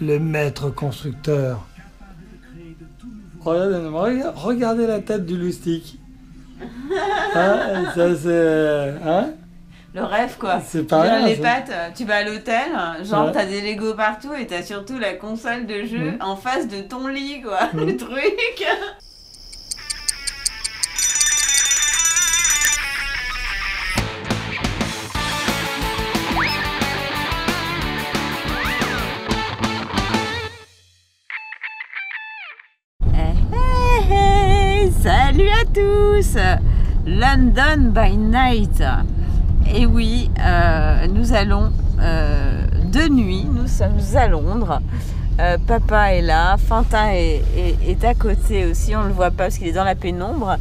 le maître constructeur. Regardez la tête du loustic. Hein, ça c'est... Hein? Le rêve quoi. C'est pas rien, les ça. pattes, tu vas à l'hôtel, genre Ouais. t'as des Lego partout et t'as surtout la console de jeu en face de ton lit quoi. Le truc. Salut à tous! London by night. Et oui, nous allons de nuit, nous sommes à Londres. Papa est là, Fantin est à côté aussi, on ne le voit pas parce qu'il est dans la pénombre.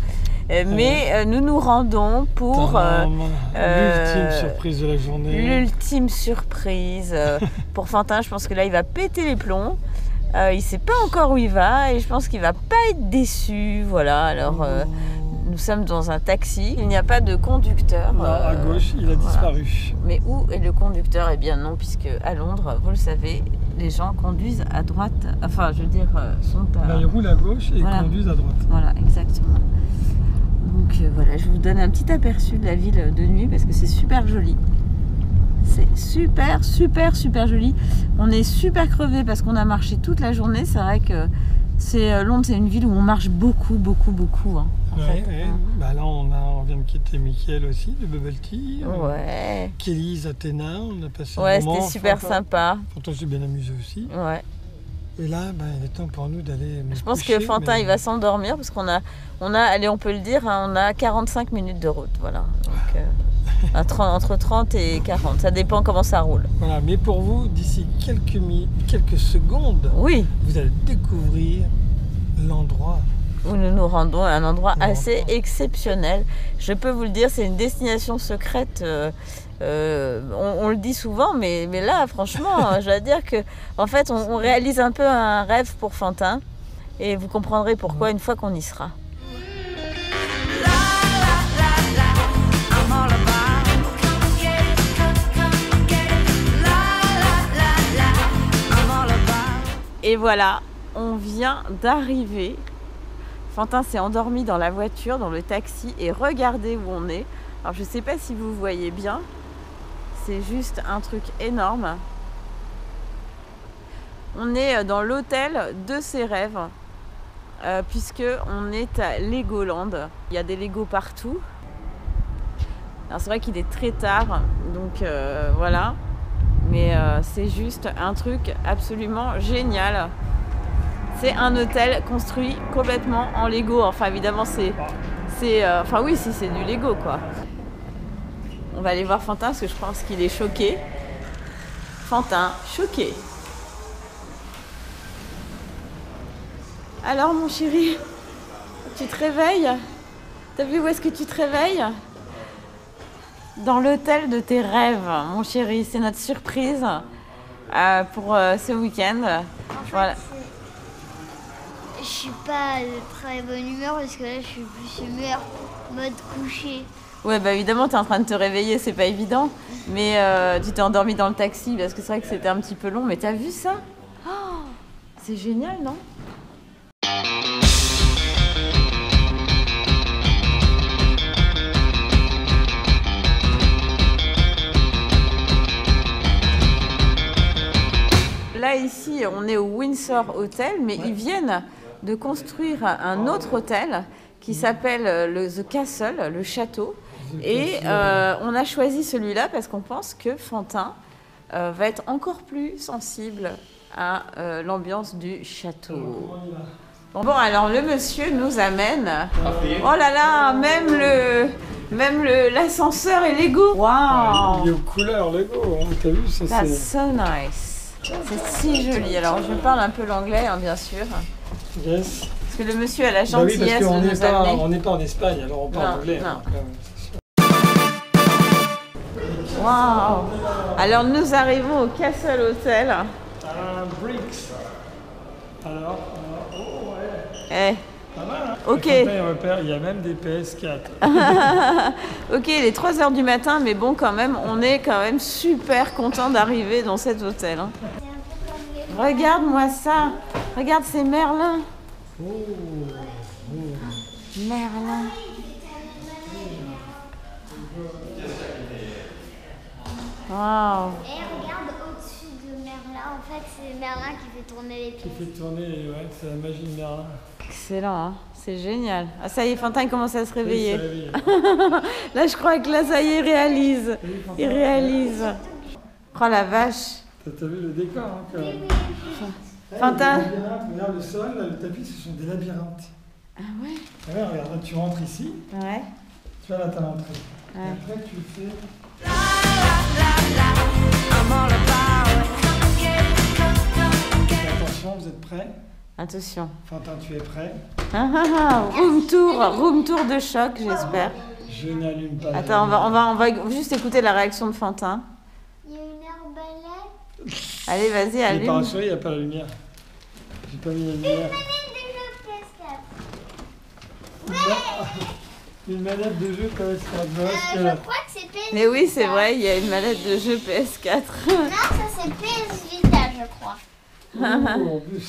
Mais nous nous rendons pour l'ultime surprise de la journée. L'ultime surprise. Pour Fantin, je pense que là, il va péter les plombs. Il ne sait pas encore où il va et je pense qu'il ne va pas être déçu. Voilà, alors nous sommes dans un taxi. Il n'y a pas de conducteur. Non, à gauche, il a disparu. Mais où est le conducteur? Eh bien non, puisque à Londres, vous le savez, les gens conduisent à droite. Enfin, je veux dire, sont à... Là, ils roulent à gauche et conduisent à droite. Voilà, exactement. Donc voilà, je vous donne un petit aperçu de la ville de nuit parce que c'est super joli. C'est super, super, super joli. On est super crevé parce qu'on a marché toute la journée. C'est vrai que Londres, c'est une ville où on marche beaucoup, beaucoup, beaucoup. Hein, ouais. Bah là, on vient de quitter Mickaël aussi, de Bubble Tea. Ouais. Kelly's Athéna, on a passé ouais, un moment. c'était super sympa. Fantin s'est bien amusé aussi. Ouais. Et là, bah, il est temps pour nous d'aller. Je pense que Fantin, il va s'endormir parce qu'on a, allez, on peut le dire, hein, on a 45 minutes de route. Voilà. Donc, entre 30 et 40, ça dépend comment ça roule. Voilà, mais pour vous, d'ici quelques secondes, oui, vous allez découvrir l'endroit où nous nous rendons à un endroit assez exceptionnel. Je peux vous le dire, c'est une destination secrète. On le dit souvent, mais là, franchement, je dois dire que, en fait, on réalise un peu un rêve pour Fantin, et vous comprendrez pourquoi une fois qu'on y sera. Et voilà, on vient d'arriver. Fantin s'est endormi dans la voiture, dans le taxi, et regardez où on est. Alors je ne sais pas si vous voyez bien, c'est juste un truc énorme. On est dans l'hôtel de ses rêves, puisque on est à Legoland. Il y a des Lego partout. Alors c'est vrai qu'il est très tard, donc voilà. Mais c'est juste un truc absolument génial. C'est un hôtel construit complètement en Lego. Enfin, évidemment, enfin oui, si c'est du Lego, quoi. On va aller voir Fantin parce que je pense qu'il est choqué. Fantin, choqué. Alors, mon chéri, tu te réveilles? T'as vu où est-ce que tu te réveilles? Dans l'hôtel de tes rêves, mon chéri. C'est notre surprise pour ce week-end. Voilà. Je suis pas de très bonne humeur parce que là je suis plus humeur mode coucher. Ouais, bah évidemment, tu es en train de te réveiller, c'est pas évident. Mais tu t'es endormi dans le taxi parce que c'est vrai que c'était un petit peu long. Mais t'as vu ça? Oh, c'est génial, non? Là, ici, on est au Windsor Hotel, mais ils viennent de construire un autre hôtel qui s'appelle le The Castle, le château. Et on a choisi celui-là parce qu'on pense que Fantin va être encore plus sensible à l'ambiance du château. Bon, alors le monsieur nous amène. Oh là là, même l'ascenseur est Lego. Waouh! Il est aux couleurs Lego, hein, t'as vu ça? That's so nice. C'est si joli. Alors je parle un peu l'anglais, hein, bien sûr. Yes. Parce que le monsieur a la Bah oui, gentillesse parce de nous amener. on n'est pas en Espagne, alors on parle anglais. Non. Donc, Waouh! Alors nous arrivons au Castle Hotel. Bricks. Alors, oh Eh. ouais. Pas mal, hein? Ok. Il y a même des PS4. Ok, il est 3h du matin, mais bon, quand même, on est quand même super content d'arriver dans cet hôtel. Hein. C'est un peu comme les Regarde-moi ça. Regarde, c'est Merlin. Oh, Merlin. Wow. Et regarde au-dessus de Merlin, en fait c'est Merlin qui fait tourner les qui pieds. fait tourner, ouais, c'est la magie de Merlin. Excellent, hein, c'est génial. Ah, ça y est, Fantin il commence à se réveiller. Oui, ça réveille. Là, je crois que là, ça y est, il réalise. Oui, Fantin. Il réalise. Oh la vache. T'as vu le décor, hein, quand même. Fantin. Les labyrinthes, regarde le sol, là, le tapis, ce sont des labyrinthes. Ah ouais? Ouais, regarde, là, tu rentres ici, Ouais. tu vois là, t'as l'entrée. Ouais. Et après, tu fais. Attention, vous êtes prêts? Attention. Fantin, tu es prêt? Room tour de choc, j'espère. Je n'allume pas. Attends, on va juste écouter la réaction de Fantin. Il y a une arbalète. Allez, vas-y, Il n'est pas allume. rassuré, il n'y a pas la lumière. J'ai pas mis la lumière. Une manette de jeu PS4. Je crois que c'est PS Mais oui, c'est vrai, il y a une manette de jeu PS4. Non, ça c'est PS Vita, je crois. En plus,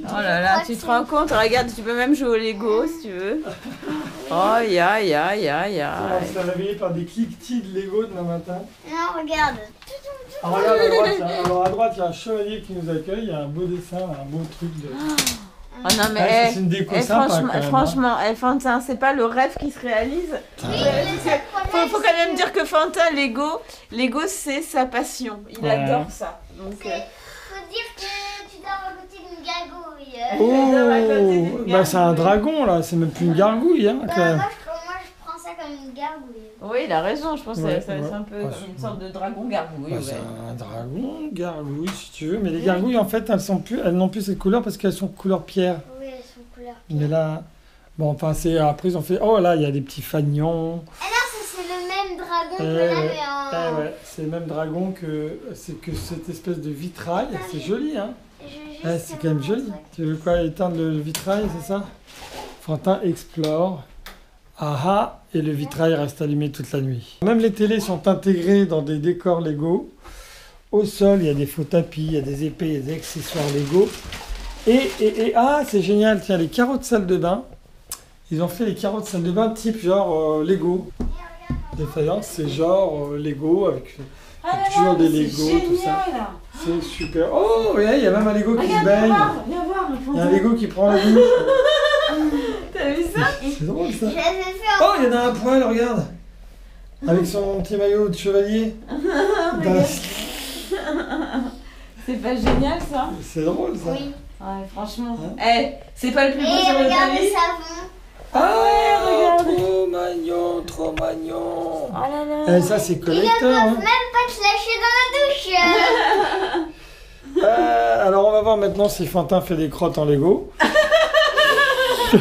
Oh là là, tu te rends compte? Regarde, tu peux même jouer au Lego si tu veux. Oh, ya. on va se faire réveiller par des cliquetis de Lego demain matin. Non, regarde. Alors regarde à droite, alors à droite, il y a un chevalier qui nous accueille, il y a un beau dessin, un beau truc de. Oh non, mais Ouais, c'est une déco sympa, quand même, hein. franchement, Fantin, c'est pas le rêve qui se réalise. Faut quand même dire que Fantin, Lego, c'est sa passion. Il Ouais. adore ça. Donc, Faut dire que tu dors à côté d'une gargouille. Oh, bah c'est un dragon là, c'est même plus une gargouille, hein, quand même. Moi, je prends ça comme une gargouille. oui, il a raison, je pense que Ouais, c'est ouais. un peu Ouais, comme une sorte de dragon gargouille. Bah, Ouais. c'est un dragon, gargouille si tu veux, mais les gargouilles en fait elles n'ont plus cette couleur parce qu'elles sont couleur pierre. Oui, elles sont couleur. Mais là, bon enfin c'est après ils ont fait, oh là il y a des petits fagnons. Ah non, ça c'est le même dragon que Eh là, ouais, mais en... ouais, c'est le même dragon que cette espèce de vitrail, c'est joli hein. C'est quand même joli. Tu veux quoi, éteindre le vitrail, c'est ça? Fantin explore. Ah, et le vitrail reste allumé toute la nuit. Même les télés sont intégrées dans des décors Lego. Au sol, il y a des faux tapis, il y a des épées, il y a des accessoires Lego. Et c'est génial, tiens, les carreaux de salle de bain. Ils ont fait les carreaux de salle de bain type genre Lego. Des faïences, c'est genre Lego avec toujours des Lego, tout ça. C'est super. Oh, ouais, il y a même un Lego qui se baigne. Viens voir, Il y a un Lego qui prend la douche. T'as vu ça? C'est drôle ça. Je l'avais fait en... Oh, il y en a un poil, regarde. Avec son petit maillot de chevalier. Bah, C'est pas génial ça? c'est drôle ça. Oui. Ouais, franchement. Hein? C'est pas le plus beau Et sur le regarde le tapis? savon. Ah, regarde. trop mignon, trop mignon. Oh là là. Eh, ça c'est Ils ne collecteur. peuvent Hein. même pas te lâcher dans la douche. Alors on va voir maintenant si Fantin fait des crottes en Lego. Ça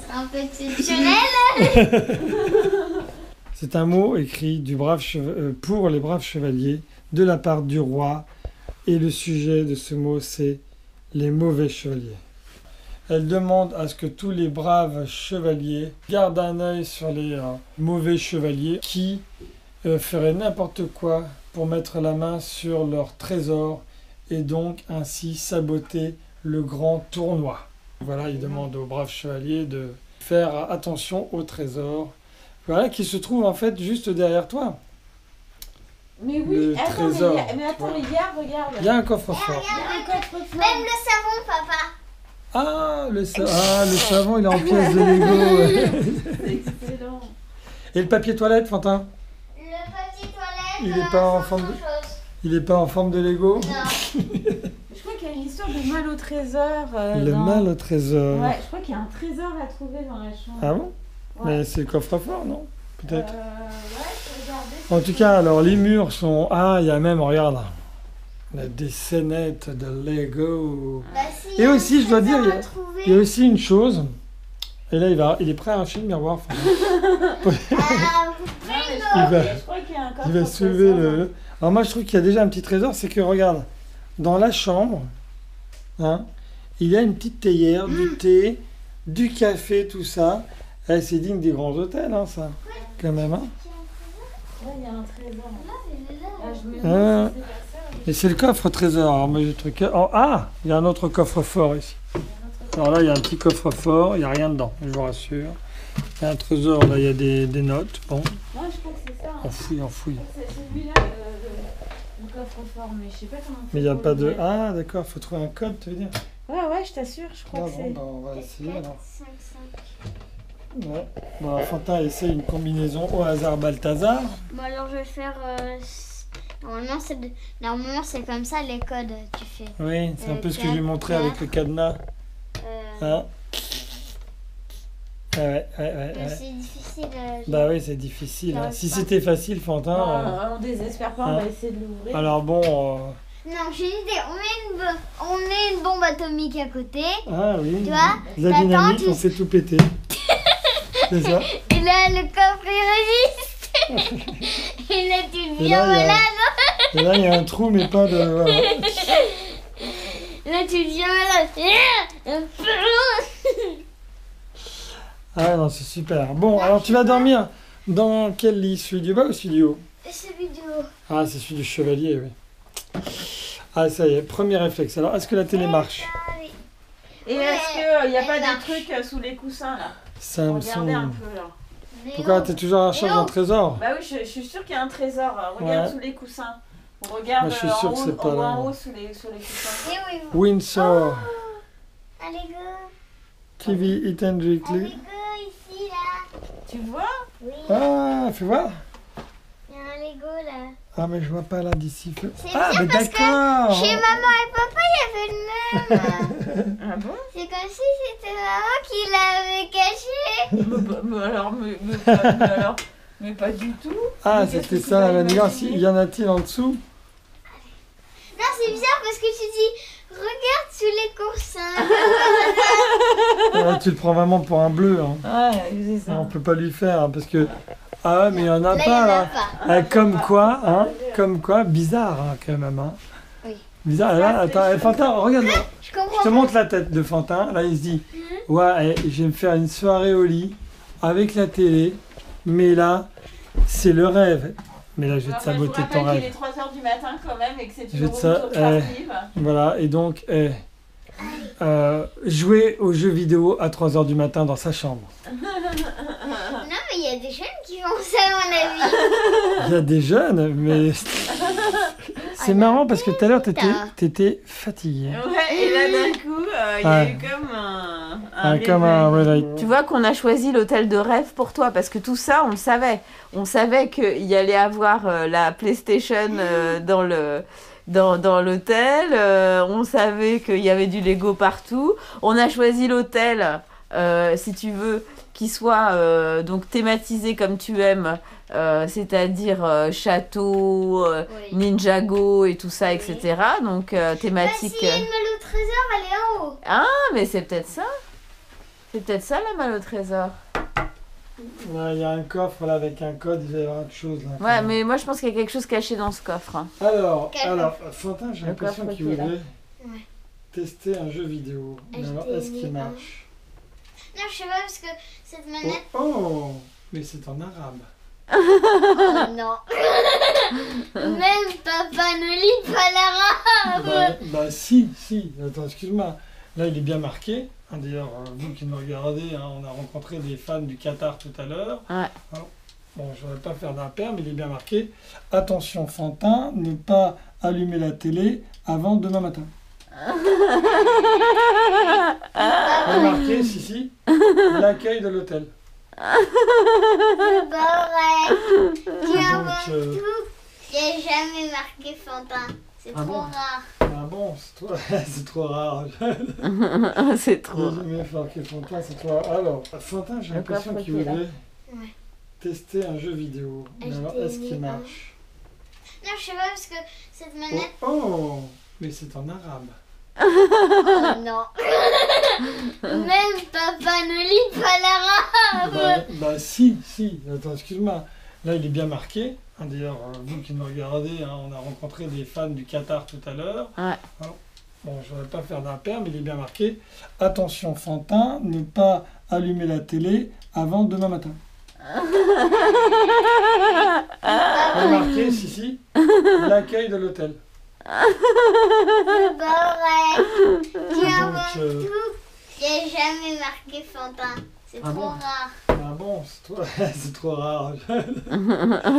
sera un peu exceptionnel. C'est un mot écrit pour les braves chevaliers de la part du roi. Et le sujet de ce mot, c'est les mauvais chevaliers. Elle demande à ce que tous les braves chevaliers gardent un œil sur les mauvais chevaliers qui feraient n'importe quoi pour mettre la main sur leur trésor et donc ainsi saboter le grand tournoi. Voilà, il demande aux braves chevaliers de faire attention au trésor, voilà, qui se trouve en fait juste derrière toi. Mais Le oui, attends, trésor, mais attends, tu mais regarde. Il y a un coffre-fort. un coffre-fort. Même le savon, papa. Le savon, il est en pièces de Lego. C'est excellent. Et le papier toilette, Fantin? Le petit toilette. Il est pas en forme de... Il est pas en forme de Lego? Non. Je crois qu'il y a une histoire de mal au trésor. Le dans- mal au trésor. Ouais, je crois qu'il y a un trésor à trouver dans la chambre. Ah bon? Ouais. Mais c'est le coffre-fort, non? Peut-être. Ouais, je vais regarder. En tout cas, alors les murs sont... Ah, il y a même, regarde, il y a des scénettes de Lego. Bah, si, Et aussi, je dois dire, trésor à il trouver. y a aussi une chose. Et là, il est prêt à arracher le miroir. Fantin. Ah, Il va- Je crois qu'il y a un coffre Il va au soulever trésor. le... Alors moi, je trouve qu'il y a déjà un petit trésor, c'est que, regarde, dans la chambre, hein, il y a une petite théière, du thé, du café, tout ça. Eh, c'est digne des grands hôtels, hein, ça, quand même. Hein. Là, il y a un trésor. Ah, je me Ah. demande si c'est pas ça. Et c'est le coffre trésor. Alors, moi, j'ai le truc... Oh, ah, il y a un autre coffre-fort ici. Alors là, il y a un petit coffre-fort, il n'y a rien dedans, je vous rassure. Il y a un trésor, là, il y a des notes. Bon, Ouais, je crois que c'est ça. on fouille, on fouille. C'est celui-là, le coffre-fort, mais je sais pas comment. Mais il n'y a pas de... Ah, d'accord, il faut trouver un code, tu veux dire? Ouais, je t'assure, je crois Ah que bon, c'est. bah, on va essayer 4, alors. 5, 5. Ouais. Bon, alors, Fantin essaie une combinaison au hasard Balthazar. Bon, alors je vais faire. Normalement, c'est comme ça les codes, tu fais. Oui, c'est un peu ce que je lui montrais avec le cadenas. Hein? Ouais. C'est difficile. Bah oui, c'est difficile. Hein. J'arrive Si pas. c'était facile, Fantin... On désespère pas, on va essayer de l'ouvrir. Alors bon... Non, j'ai une idée. On met une bombe atomique à côté. Ah oui. Tu vois? La T'attends, dynamite, tu- on fait tout péter. C'est ça. Et là, le coffre il résiste. Et là, tu Et deviens là, malade. Et là, il y a un trou, mais pas de... Voilà. Là, tu deviens malade. Ah non, c'est super. Bon, alors tu vas dormir dans quel lit? Celui du bas ou celui du haut? C'est vidéo. Ah, c'est celui du chevalier, oui. Ah, ça y est, premier réflexe. Alors, est-ce que la télé marche? Et est-ce qu'il n'y a pas des trucs sous les coussins là? Regardez un Samsung. peu là. Pourquoi t'es toujours à la recherche d'un trésor? Bah oui, je suis sûre qu'il y a un trésor. Regarde Ouais. sous les coussins. On regarde Moi, je suis sûr en que haut, c'est pas là. en haut sous les coussins. Et oui, Windsor, allez go. TV, Eat and Drink. Allez go ici là. Tu vois? Oui. Ah, fais voir. Il y a un Lego là. Ah, mais je vois pas là d'ici. C'est Ah, bien mais parce que d'accord. chez maman et papa, il y avait le même. Ah bon? C'est comme si c'était maman qui l'avait caché. Mais pas du tout. Ah, Mais qu'est-ce c'était que tu ça vas la manigance. imaginer Y en a-t-il en dessous? Non, c'est bizarre parce que tu dis regarde sous les coussins. Ah, tu le prends vraiment pour un bleu. Hein. Ouais, c'est ça. On peut pas lui faire hein, parce que... Ah ouais, mais il y en a Là, il y pas en a là. pas. Ah, comme quoi, bizarre hein, quand même. Hein. Oui. Bizarre. Là, attends, Fantin, regarde. Je Je comprends. te montre la tête de Fantin. Là, il se dit, ouais, je vais me faire une soirée au lit avec la télé. Mais là, c'est le rêve. Mais là, je vais te saboter ton Il est rêve. 3h du matin quand même et que c'est Je une vais room te sa- tour sportive. Voilà, et donc, jouer aux jeux vidéo à 3h du matin dans sa chambre. Non, mais il y a des jeunes qui font ça, à mon avis. Il y a des jeunes, mais c'est marrant parce que tout à l'heure, putain. t'étais fatigué. Ouais, et là d'un coup, il y a eu comme un Comme un réveil. réveil. Tu vois qu'on a choisi l'hôtel de rêve pour toi parce que tout ça, on le savait. On savait qu'il y allait avoir la PlayStation dans l'hôtel. On savait qu'il y avait du Lego partout. On a choisi l'hôtel, si tu veux, qui soit donc thématisé comme tu aimes, c'est-à-dire château, Oui. Ninjago et tout ça, etc. Donc thématique. Bah, si une malle au trésor, elle est en haut. Ah, mais c'est peut-être ça. C'est peut-être ça la malle au trésor. Là, il y a un coffre là avec un code, il va y avoir autre chose là. Ouais, mais moi je pense qu'il y a quelque chose caché dans ce coffre. Hein. Alors, Quel Fantin, j'ai Le l'impression coffre qu'il qui est là. voudrait Ouais. tester un jeu vidéo. Mais alors, est-ce qu'il marche? Non, je sais pas parce que cette manette. Oh, mais c'est en arabe. Oh non. Même papa ne lit pas l'arabe. Bah si. Attends, excuse-moi. Là, il est bien marqué. Hein, d'ailleurs, vous qui nous regardez, hein, on a rencontré des fans du Qatar tout à l'heure. Ouais. Alors, bon, je ne vais pas faire d'impair, mais il est bien marqué. Attention, Fantin, ne pas allumer la télé avant demain matin. Il est marqué, si, l'accueil de l'hôtel. C'est pas vrai. Tu Donc, inventes tout. Il n'y a jamais marqué Fantin. C'est Ah trop bon rare. ah bon, c'est trop rare. C'est Il trop. n'y a jamais marqué Fantin, c'est trop rare. Alors, Fantin, j'ai Le l'impression coffre qu'il qui est là. voudrait Ouais. tester un jeu vidéo. Mais alors, est-ce qu'il marche? Non, je sais pas parce que cette manette. Oh, mais c'est en arabe. Oh non. Même papa ne lit pas l'arabe. Bah si. Attends, excuse-moi. Là, il est bien marqué. Hein, d'ailleurs, vous qui nous regardez, hein, on a rencontré des fans du Qatar tout à l'heure. Ouais. Alors, bon, je ne vais pas faire d'impair, mais il est bien marqué. Attention, Fantin, ne pas allumer la télé avant demain matin. Il est marqué, si, l'accueil de l'hôtel. C'est pas vrai. Tu Donc, inventes tout. J'ai jamais marqué Fantin. C'est Ah trop bon rare. Ah bon, c'est trop rare.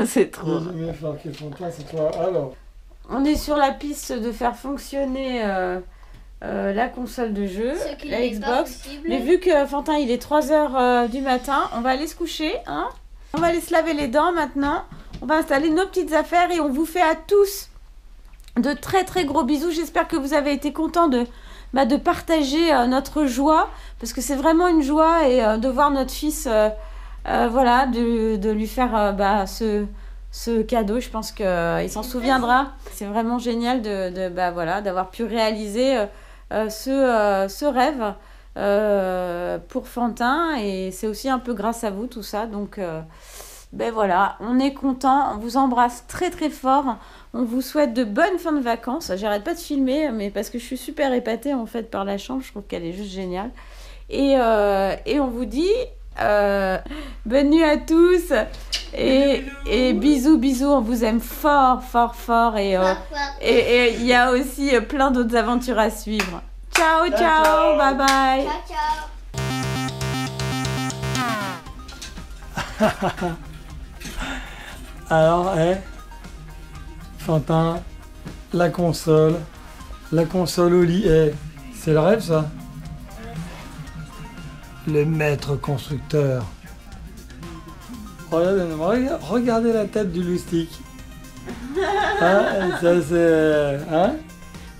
C'est trop. J'ai jamais marqué Fantin, c'est trop rare. Alors, On est sur la piste de faire fonctionner la console de jeu, Ce qui la n'est pas Xbox. possible. Mais vu que Fantin il est 3h du matin, on va aller se coucher. Hein, on va aller se laver les dents maintenant. On va installer nos petites affaires et on vous fait à tous de très très gros bisous. J'espère que vous avez été contents de partager notre joie. Parce que c'est vraiment une joie et de voir notre fils, voilà, de lui faire ce cadeau. Je pense qu'il s'en souviendra. C'est vraiment génial voilà, d'avoir pu réaliser ce rêve pour Fantin. Et c'est aussi un peu grâce à vous tout ça. Donc voilà, on est content. On vous embrasse très très fort. On vous souhaite de bonnes fins de vacances. J'arrête pas de filmer, mais parce que je suis super épatée en fait par la chambre. Je trouve qu'elle est juste géniale. Et on vous dit bonne nuit à tous et bisous bisous, on vous aime fort fort fort et il y a aussi plein d'autres aventures à suivre. Ciao ciao, ciao. Bye bye. Ciao, ciao. alors, Fantin, la console au lit, c'est le rêve ça? Le maître constructeur. Regardez la tête du loustic. Hein, ça c'est... Hein?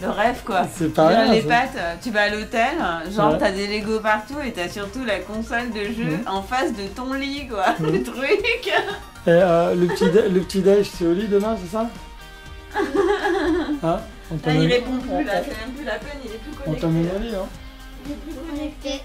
Le rêve quoi. C'est pas rien, les ça. pattes, tu vas à l'hôtel, genre Ouais. t'as des Lego partout et t'as surtout la console de jeu en face de ton lit quoi. Le truc. Et le petit déj, c'est au lit demain, c'est ça? Hein? On Là, il répond plus, là, c'est même plus la peine, il est plus On connecté. t'emmène au lit, hein? Il est plus connecté.